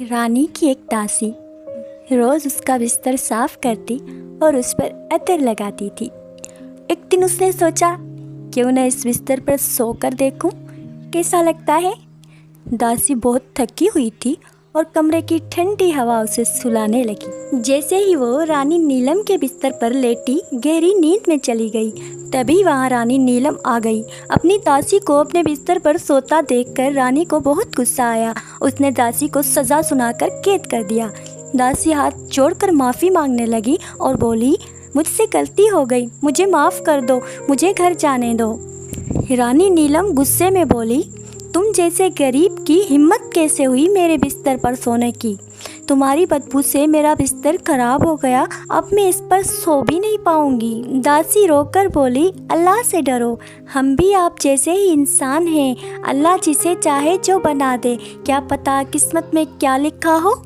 रानी की एक दासी रोज़ उसका बिस्तर साफ करती और उस पर अतर लगाती थी। एक दिन उसने सोचा, क्यों न इस बिस्तर पर सोकर देखूं कैसा लगता है। दासी बहुत थकी हुई थी और कमरे की ठंडी हवा उसे सुलाने लगी। जैसे ही वो रानी नीलम के बिस्तर पर लेटी गहरी नींद में चली गई, तभी वहाँ रानी नीलम आ गई। अपनी दासी को अपने बिस्तर पर सोता देखकर रानी को बहुत गुस्सा आया। उसने दासी को सज़ा सुनाकर कैद कर दिया। दासी हाथ जोड़कर माफ़ी मांगने लगी और बोली, मुझसे गलती हो गई, मुझे माफ़ कर दो, मुझे घर जाने दो। रानी नीलम गुस्से में बोली, तुम जैसे गरीब की हिम्मत कैसे हुई मेरे बिस्तर पर सोने की? तुम्हारी बदबू से मेरा बिस्तर खराब हो गया, अब मैं इस पर सो भी नहीं पाऊंगी। दासी रोकर बोली, अल्लाह से डरो, हम भी आप जैसे ही इंसान हैं। अल्लाह जिसे चाहे जो बना दे, क्या पता किस्मत में क्या लिखा हो।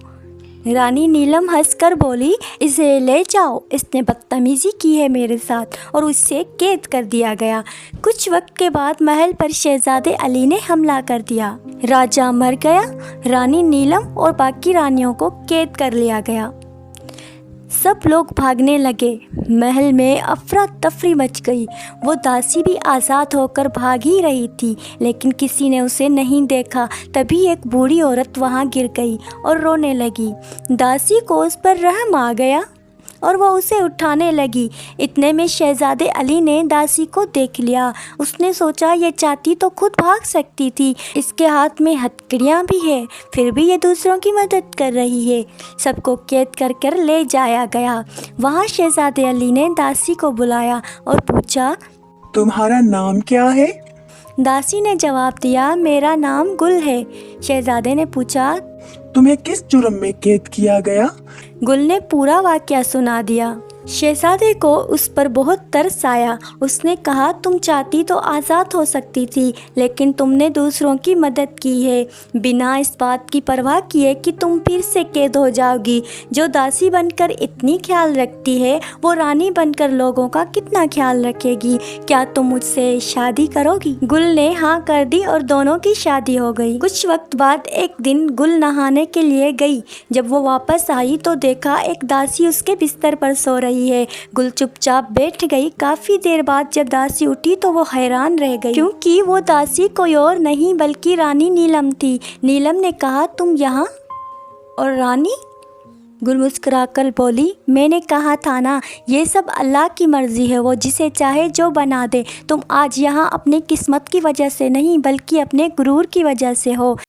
रानी नीलम हंसकर बोली, इसे ले जाओ, इसने बदतमीज़ी की है मेरे साथ, और उससे कैद कर दिया गया। कुछ वक्त के बाद महल पर शहजादे अली ने हमला कर दिया। राजा मर गया, रानी नीलम और बाकी रानियों को कैद कर लिया गया। सब लोग भागने लगे। महल में अफरा तफरी मच गई। वो दासी भी आज़ाद होकर भाग ही रही थी, लेकिन किसी ने उसे नहीं देखा। तभी एक बूढ़ी औरत वहाँ गिर गई और रोने लगी। दासी को उस पर रहम आ गया और वो उसे उठाने लगी। इतने में शहजादे अली ने दासी को देख लिया। उसने सोचा, ये चाहती तो खुद भाग सकती थी, इसके हाथ में हथकड़ियाँ भी है, फिर भी ये दूसरों की मदद कर रही है। सबको कैद कर कर ले जाया गया। वहाँ शहजादे अली ने दासी को बुलाया और पूछा, तुम्हारा नाम क्या है? दासी ने जवाब दिया, मेरा नाम गुल है। शहजादे ने पूछा, तुम्हें किस जुर्म में कैद किया गया? गुल ने पूरा वाकया सुना दिया। शहजादे को उस पर बहुत तरस आया। उसने कहा, तुम चाहती तो आज़ाद हो सकती थी, लेकिन तुमने दूसरों की मदद की है, बिना इस बात की परवाह किए कि तुम फिर से कैद हो जाओगी। जो दासी बनकर इतनी ख्याल रखती है, वो रानी बनकर लोगों का कितना ख्याल रखेगी। क्या तुम मुझसे शादी करोगी? गुल ने हाँ कर दी और दोनों की शादी हो गई। कुछ वक्त बाद एक दिन गुल नहाने के लिए गई। जब वो वापस आई तो देखा एक दासी उसके बिस्तर पर सो रही है। गुल चुपचाप बैठ गई। काफी देर बाद जब दासी उठी तो वो हैरान रह गई, क्योंकि वो दासी कोई और नहीं बल्कि रानी नीलम थी। नीलम ने कहा, तुम यहाँ? और रानी? गुल मुस्कुराकर बोली, मैंने कहा था ना, ये सब अल्लाह की मर्जी है, वो जिसे चाहे जो बना दे। तुम आज यहाँ अपनी किस्मत की वजह से नहीं बल्कि अपने गुरूर की वजह से हो।